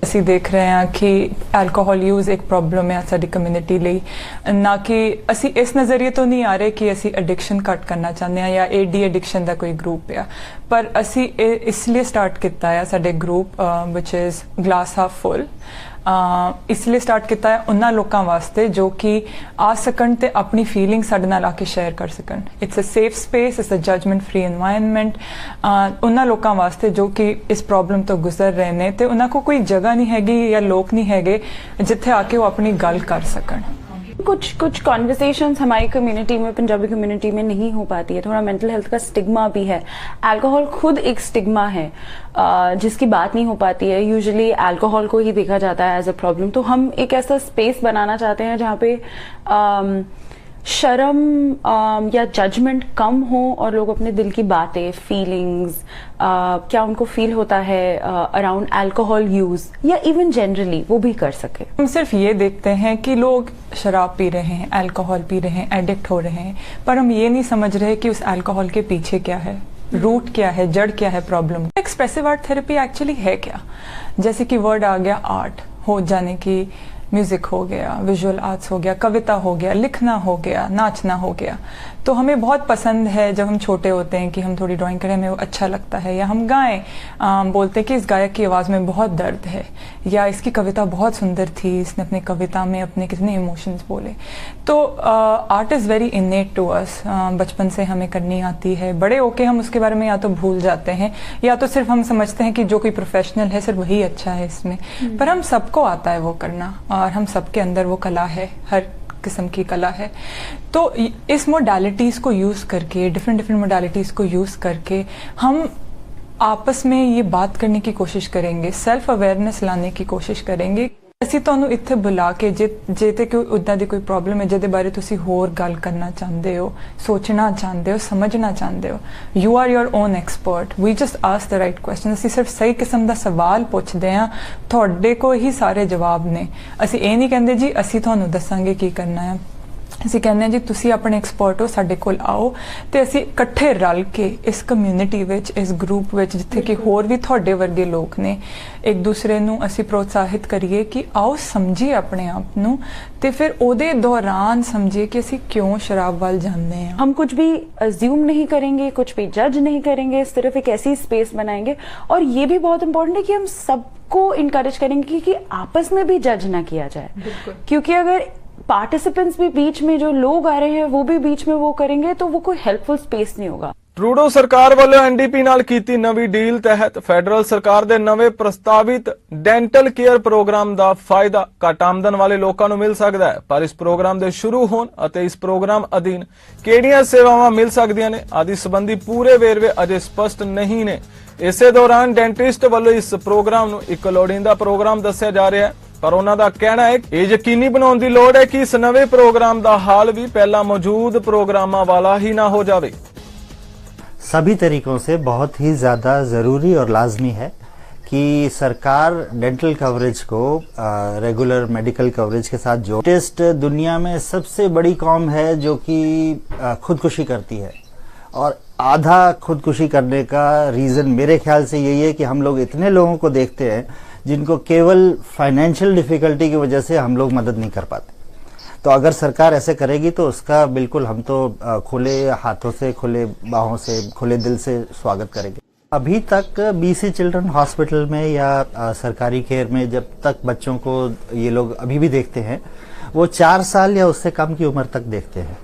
ਅਸੀਂ ਦੇਖ ਰਹੇ ਹਾਂ ਕਿ ਐਲਕੋਹਲ ਯੂਜ਼ ਇੱਕ ਪ੍ਰੋਬਲਮ ਹੈ ਸਾਡੀ ਕਮਿਊਨਿਟੀ ਲਈ, ਨਾ ਕਿ ਅਸੀਂ ਇਸ ਨਜ਼ਰੀਏ ਤੋਂ ਨਹੀਂ ਆ ਰਹੇ ਕਿ ਅਸੀਂ ਐਡਿਕਸ਼ਨ ਘੱਟ ਕਰਨਾ ਚਾਹੁੰਦੇ ਹਾਂ ਜਾਂ ਡੀ ਐਡਿਕਸ਼ਨ ਦਾ ਕੋਈ ਗਰੁੱਪ ਆ, ਪਰ ਅਸੀਂ ਇਸ ਲਈ ਸਟਾਰਟ ਕੀਤਾ ਹੈ ਸਾਡੇ ਗਰੁੱਪ ਵਿਚ ਇਜ਼ ਗਲਾਸ ਹਾਫ ਫੁੱਲ। ਇਸ ਲਈ ਸਟਾਰਟ ਕੀਤਾ ਹੈ ਉਹਨਾਂ ਲੋਕਾਂ ਵਾਸਤੇ ਜੋ ਕਿ ਆ ਸਕਣ ਤੇ ਆਪਣੀ ਫੀਲਿੰਗ ਸਾਡੇ ਨਾਲ ਆ ਕੇ ਸ਼ੇਅਰ ਕਰ ਸਕਣ। It's a safe space, it's a judgement free environment. ਉਹਨਾਂ ਲੋਕਾਂ ਵਾਸਤੇ ਜੋ ਕਿ ਇਸ ਪ੍ਰੋਬਲਮ ਤੋਂ ਗੁਜ਼ਰ ਰਹੇ ਨੇ ਤੇ ਉਹਨਾਂ ਕੋਲ ਕੋਈ ਜਗ੍ਹਾ ਨਹੀਂ ਹੈਗੀ ਜਾਂ ਲੋਕ नहीं हैगे जिथे आके वो अपनी गल कर सकन। कुछ कॉन्वर्सेशंस हमारी कम्युनिटी में, पंजाबी कम्युनिटी में नहीं हो पाती है। थोड़ा मेंटल हेल्थ का स्टिग्मा भी है। अल्कोहल खुद एक स्टिग्मा है जिसकी बात नहीं हो पाती है। यूजुअली अल्कोहल को ही देखा जाता है एज अ प्रॉब्लम। तो हम एक ऐसा स्पेस बनाना चाहते हैं जहाँ पे शर्म या जजमेंट कम हो और लोग अपने दिल की बातें, फीलिंग्स, क्या उनको फील होता है अराउंड अल्कोहल यूज या इवन जनरली वो भी कर सके। हम सिर्फ ये देखते हैं कि लोग शराब पी रहे हैं, अल्कोहल पी रहे हैं, एडिक्ट हो रहे हैं, पर हम ये नहीं समझ रहे कि उस अल्कोहल के पीछे क्या है, रूट क्या है, जड़ क्या है problem. Expressive art therapy actually है क्या? जैसे कि वर्ड आ गया आर्ट, हो जाने की म्यूजिक हो गया, विजुअल आर्ट्स हो गया, कविता हो गया, लिखना हो गया, नाचना हो गया। तो हमें बहुत पसंद है जब हम छोटे होते हैं कि हम थोड़ी ड्राइंग करें, हमें वो अच्छा लगता है, या हम गाएं, बोलते हैं कि इस गायक की आवाज़ में बहुत दर्द है, या इसकी कविता बहुत सुंदर थी, इसने अपनी कविता में अपने कितने इमोशंस बोले। तो art is very innate to us. बचपन से हमें करनी आती है, बड़े होके हम उसके बारे में या तो भूल जाते हैं या तो सिर्फ हम समझते हैं कि जो कोई प्रोफेशनल है सिर्फ वही अच्छा है इसमें, पर हम सबको आता है वो करना और हम सबके अंदर वो कला है, हर किस्म की कला है। तो इस मोडालिटीज़ को यूज़ करके, डिफरेंट मोडालिटीज़ को यूज़ करके हम आपस में ये बात करने की कोशिश करेंगे, सेल्फ अवेयरनेस लाने की कोशिश करेंगे। ਅਸੀਂ ਤੁਹਾਨੂੰ ਇੱਥੇ ਬੁਲਾ ਕੇ ਜੇ ਤੇ ਕੋਈ ਉਦਾਂ ਦੀ ਕੋਈ ਪ੍ਰੋਬਲਮ ਹੈ ਜਿਹਦੇ ਬਾਰੇ ਤੁਸੀਂ ਹੋਰ ਗੱਲ ਕਰਨਾ ਚਾਹੁੰਦੇ ਹੋ, ਸੋਚਣਾ ਚਾਹੁੰਦੇ ਹੋ, ਸਮਝਣਾ ਚਾਹੁੰਦੇ ਹੋ, you are your own expert. We just ask the right question. ਅਸੀਂ ਸਿਰਫ ਸਹੀ ਕਿਸਮ ਦਾ ਸਵਾਲ ਪੁੱਛਦੇ ਹਾਂ, ਤੁਹਾਡੇ ਕੋਲ ਹੀ ਸਾਰੇ ਜਵਾਬ ਨੇ। ਅਸੀਂ ਇਹ ਨਹੀਂ ਕਹਿੰਦੇ ਜੀ ਅਸੀਂ ਤੁਹਾਨੂੰ ਦੱਸਾਂਗੇ ਕੀ ਕਰਨਾ ਹੈ। ਅਸੀਂ ਕਹਿੰਦੇ ਹਾਂ ਜੀ ਤੁਸੀਂ ਆਪਣੇ ਐਕਸਪਰਟ ਹੋ, ਸਾਡੇ ਕੋਲ ਆਓ ਤੇ ਅਸੀਂ ਇਕੱਠੇ ਰਲ ਕੇ ਇਸ ਕਮਿਊਨਿਟੀ ਵਿੱਚ, ਇਸ ਗਰੁੱਪ ਵਿੱਚ ਜਿੱਥੇ ਕਿ ਹੋਰ ਵੀ ਤੁਹਾਡੇ ਵਰਗੇ ਲੋਕ ਨੇ, ਇੱਕ ਦੂਸਰੇ ਨੂੰ ਅਸੀਂ ਪ੍ਰੋਤਸਾਹਿਤ ਕਰੀਏ ਕਿ ਆਓ ਸਮਝੀਏ ਆਪਣੇ ਆਪ ਨੂੰ ਤੇ ਫਿਰ ਉਹਦੇ ਦੌਰਾਨ ਸਮਝੀਏ ਕਿ ਅਸੀਂ ਕਿਉਂ ਸ਼ਰਾਬ ਵੱਲ ਜਾਂਦੇ ਹਾਂ। हम कुछ भी अज्यूम नहीं करेंगे, कुछ भी जज नहीं करेंगे, सिर्फ एक ऐसी स्पेस बनाएंगे। और ये भी बहुत इंपॉर्टेंट है कि हम सबको इनकरेज करेंगे कि आपस में भी जज ना किया जाए, क्योंकि अगर पार्टिसिपेंट्स भी बीच में, जो लोग आ रहे हैं वो भी बीच में वो करेंगे तो वो कोई हेल्पफुल स्पेस नहीं होगा। ਟਰੂਡੋ ਸਰਕਾਰ ਵੱਲੋਂ ਐਨਡੀਪੀ ਨਾਲ ਕੀਤੀ ਨਵੀਂ ਡੀਲ ਤਹਿਤ ਫੈਡਰਲ ਸਰਕਾਰ ਦੇ ਨਵੇਂ ਪ੍ਰਸਤਾਵਿਤ ਡੈਂਟਲ ਕੇਅਰ ਪ੍ਰੋਗਰਾਮ ਦਾ ਫਾਇਦਾ ਘੱਟ ਆਮਦਨ ਵਾਲੇ ਲੋਕਾਂ ਨੂੰ ਮਿਲ ਸਕਦਾ ਹੈ। ਪਰ ਇਸ ਪ੍ਰੋਗਰਾਮ ਦੇ ਸ਼ੁਰੂ ਹੋਣ ਅਤੇ ਇਸ ਪ੍ਰੋਗਰਾਮ ਅਧੀਨ ਕਿਹੜੀਆਂ ਸੇਵਾਵਾਂ ਮਿਲ ਸਕਦੀਆਂ ਨੇ ਆਦਿ ਸੰਬੰਧੀ ਪੂਰੇ ਵੇਰਵੇ ਅਜੇ ਸਪਸ਼ਟ ਨਹੀਂ ਨੇ। ਇਸੇ ਦੌਰਾਨ ਡੈਂਟਿਸਟ ਵੱਲੋਂ ਇਸ ਪ੍ਰੋਗਰਾਮ ਨੂੰ ਇੱਕ ਲੋੜੀਂਦਾ ਪ੍ਰੋਗਰਾਮ ਦੱਸਿਆ ਜਾ ਰਿਹਾ ਹੈ, ਪਰ ਉਹਨਾਂ ਦਾ ਕਹਿਣਾ ਹੈ ਇਹ ਯਕੀਨੀ ਬਣਾਉਣ ਦੀ ਲੋੜ ਹੈ ਕਿ ਇਸ ਨਵੇਂ ਪ੍ਰੋਗਰਾਮ ਦਾ ਹਾਲ ਵੀ ਪਹਿਲਾਂ ਮੌਜੂਦ ਪ੍ਰੋਗਰਾਮਾਂ ਵਾਲਾ ਹੀ ਨਾ ਹੋ ਜਾਵੇ। सभी तरीकों से बहुत ही ज़्यादा ज़रूरी और लाजमी है कि सरकार डेंटल कवरेज को रेगुलर मेडिकल कवरेज के साथ जोड़े। टेस्ट दुनिया में सबसे बड़ी कौम है जो कि खुदकुशी करती है, और आधा खुदकुशी करने का रीज़न मेरे ख्याल से यही है कि हम लोग इतने लोगों को देखते हैं जिनको केवल फाइनेंशियल डिफ़िकल्टी की वजह से हम लोग मदद नहीं कर पाते। तो अगर सरकार ऐसे करेगी तो उसका बिल्कुल हम तो खुले हाथों से, खुले बाहों से, खुले दिल से स्वागत करेंगे। अभी तक बीसी चिल्ड्रन हॉस्पिटल में या सरकारी केयर में जब तक बच्चों को ये लोग अभी भी देखते हैं वो 4 साल या उससे कम की उम्र तक देखते हैं।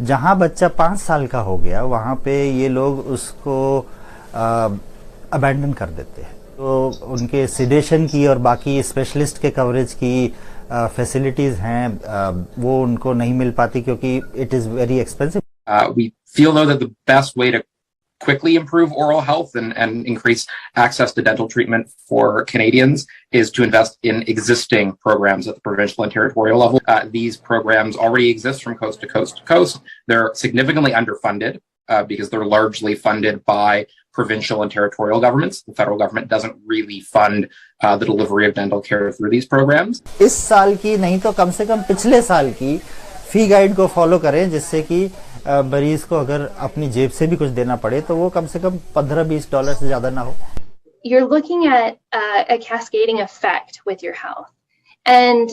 जहां बच्चा 5 साल का हो गया वहां पे ये लोग उसको अबैंडन कर देते हैं। तो उनके सिडेशन की और बाकी स्पेशलिस्ट के कवरेज की फैसिलिटीज हैं वो उनको नहीं मिल पाती क्योंकि it is very expensive. We feel though that the best way to quickly improve oral health and increase access to dental treatment for Canadians is to invest in existing programs at the provincial and territorial level. These programs already exist from coast to coast to coast. They're significantly underfunded because they're largely funded by provincial and territorial governments. The federal government doesn't really fund the delivery of dental care through these programs. इस साल की नहीं तो कम से कम पिछले साल की फी guide को फॉलो करें, जिससे कि मरीज को अगर अपनी जेब से भी कुछ देना पड़े तो वो कम से कम $15-20 से ज्यादा ना हो. You're looking at a cascading effect with your health. And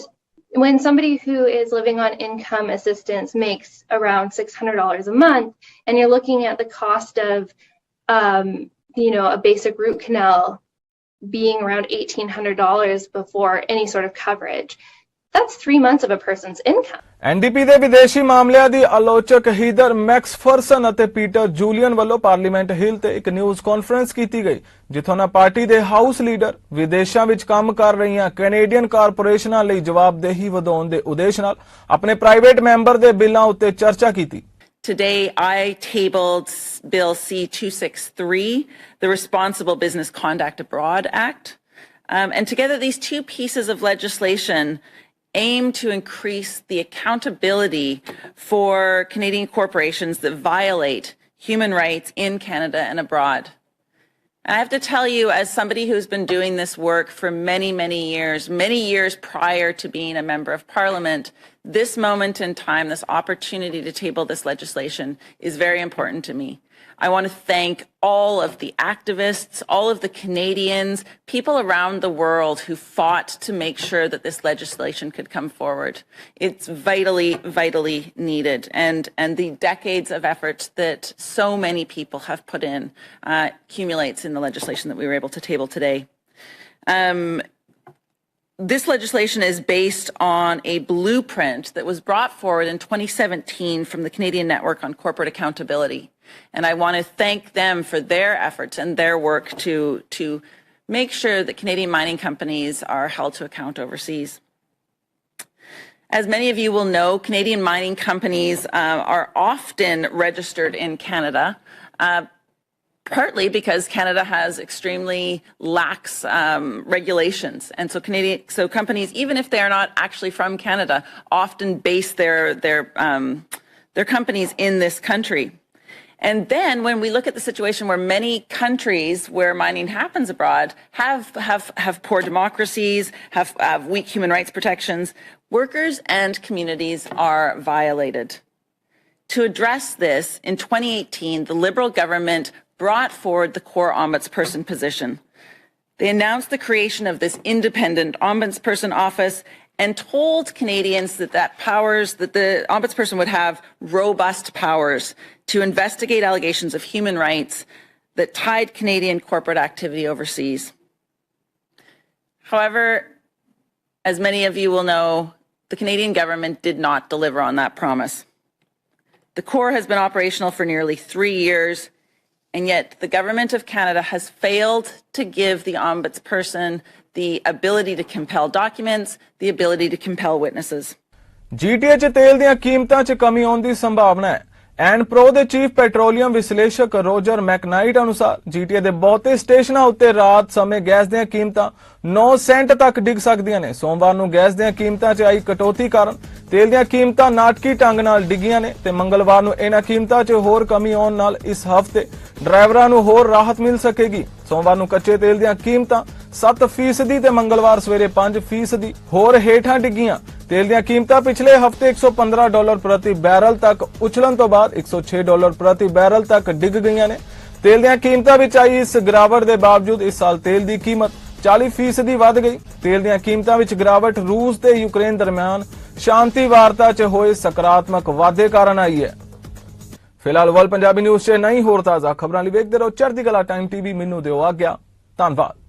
when somebody who is living on income assistance makes around $600 a month, and you're looking at the cost of, a basic root canal being around $1,800 before any sort of coverage, that's 3 months of a person's income. NDP ਦੇ ਵਿਦੇਸ਼ੀ ਮਾਮਲਿਆਂ ਦੀ ਆਲੋਚਕ Heather ਮੈਕਸਫਰਸਨ ਅਤੇ Peter Julian ਵੱਲੋਂ parliament ਹਿੱਲ ਤੇ ਇੱਕ news conference ਕੀਤੀ ਗਈ, ਜਿੱਥੋਂ ਉਹਨਾਂ ਪਾਰਟੀ ਦੇ ਹਾਊਸ ਲੀਡਰ ਵਿਦੇਸ਼ਾਂ ਵਿੱਚ ਕੰਮ ਕਰ ਰਹੀਆਂ ਕੈਨੇਡੀਅਨ ਕਾਰਪੋਰੇਸ਼ਨਾਂ ਲਈ ਜਵਾਬਦੇਹੀ ਵਧਾਉਣ ਦੇ ਉਦੇਸ਼ ਨਾਲ ਆਪਣੇ ਪ੍ਰਾਈਵੇਟ ਮੈਂਬਰ ਦੇ ਬਿੱਲਾਂ ਉੱਤੇ ਚਰਚਾ ਕੀਤੀ. Today, I tabled Bill C-263, the Responsible Business Conduct Abroad Act. And together, these two pieces of legislation aim to increase the accountability for Canadian corporations that violate human rights in Canada and abroad. I have to tell you, as somebody who's been doing this work for many, many years prior to being a member of Parliament, this moment in time, this opportunity to table this legislation is very important to me. I want to thank all of the activists, all of the Canadians, people around the world who fought to make sure that this legislation could come forward. It's vitally, vitally needed. And the decades of efforts that so many people have put in accumulates in the legislation that we were able to table today. This legislation is based on a blueprint that was brought forward in 2017 from the Canadian Network on Corporate Accountability. And I want to thank them for their efforts and their work to make sure that Canadian mining companies are held to account overseas. As many of you will know, Canadian mining companies are often registered in Canada, partly because Canada has extremely lax regulations. And so companies, even if they are not actually from Canada, often base their companies in this country. And then when we look at the situation where many countries where mining happens abroad have poor democracies, have weak human rights protections, workers and communities are violated. To address this, in 2018, the Liberal government brought forward the core ombudsperson position. They announced the creation of this independent ombudsperson office and told Canadians that the ombudsperson would have robust powers to investigate allegations of human rights that tied Canadian corporate activity overseas. However, as many of you will know, the Canadian government did not deliver on that promise. The Corps has been operational for nearly 3 years, and yet the Government of Canada has failed to give the ombudsperson the ability to compel documents, the ability to compel witnesses. GTA 'ਚ ਤੇਲ ਦੀਆਂ ਕੀਮਤਾਂ 'ਚ ਕਮੀ ਆਉਣ ਦੀ ਸੰਭਾਵਨਾ ਹੈ। ਐਨਪ੍ਰੋ ਦੇ ਚੀਫ ਪੈਟਰੋਲੀਅਮ ਵਿਸ਼ਲੇਸ਼ਕ ਰੋਜਰ ਮੈਕਨਾਈਟ ਅਨੁਸਾਰ GTA ਦੇ ਬਹੁਤੇ ਸਟੇਸ਼ਨਾਂ ਉੱਤੇ ਰਾਤ ਸਮੇਂ ਗੈਸ ਦੀਆਂ ਕੀਮਤਾਂ 9 ਸੈਂਟ ਤੱਕ ਡਿੱਗ ਸਕਦੀਆਂ ਨੇ। ਸੋਮਵਾਰ ਨੂੰ ਗੈਸ ਦੀਆਂ ਕੀਮਤਾਂ 'ਚ ਆਈ ਕਟੌਤੀ ਕਾਰਨ ਤੇਲ ਦੀਆਂ ਕੀਮਤਾਂ ਨਾਟਕੀ ਢੰਗ ਨਾਲ ਡਿੱਗੀਆਂ ਨੇ ਤੇ ਮੰਗਲਵਾਰ ਨੂੰ ਇਹਨਾਂ ਕੀਮਤਾਂ 'ਚ ਹੋਰ ਕਮੀ ਆਉਣ ਨਾਲ ਇਸ ਹਫ਼ਤੇ ਡਰਾਈਵਰਾਂ ਨੂੰ ਹੋਰ ਰਾਹਤ ਮਿਲ ਸਕੇਗੀ। ਸੋਮਵਾਰ ਨੂੰ ਕੱਚੇ ਤੇਲ ਦੀਆਂ ਕੀਮਤਾਂ 7% ਤੇ ਮੰਗਲਵਾਰ ਸਵੇਰੇ 5% ਹੋਰ ਹੇਠਾਂ ਡਿੱਗੀਆਂ। तेल ਦੀਆਂ ਕੀਮਤਾਂ पिछले हफ्ते $115 प्रति बैरल तक उछलन तो बाद $106 प्रति बैरल तक डिग गईਆਂ ਨੇ। तेल ਦੀਆਂ ਕੀਮਤਾਂ ਵਿੱਚ ਆਈ ਇਸ ਗਿਰਾਵਟ ਦੇ ਬਾਵਜੂਦ ਇਸ ਸਾਲ तेल ਦੀ ਕੀਮਤ 40% ਵੱਧ ਗਈ। तेल ਦੀਆਂ ਕੀਮਤਾਂ ਵਿੱਚ ਗਿਰਾਵਟ ਰੂਸ ਤੇ ਯੂਕਰੇਨ ਦਰਮਿਆਨ ਸ਼ਾਂਤੀ ਵਾਰਤਾ 'ਚ ਹੋਏ ਸਕਾਰਾਤਮਕ ਵਾਧੇ ਕਾਰਨ ਆਈ ਹੈ। ਫਿਲਹਾਲ ਵੱਲ ਪੰਜਾਬੀ ਨਿਊਜ਼ 'ਚ ਨਹੀਂ ਹੋਰ ਤਾਜ਼ਾ ਖਬਰਾਂ ਲਈ ਵੇਖਦੇ ਰਹੋ ਚੜ੍ਹਦੀ ਕਲਾ ਟਾਈਮ ਟੀਵੀ। ਮੈਨੂੰ ਦਿਓ ਆਗਿਆ। ਧੰਨਵਾਦ।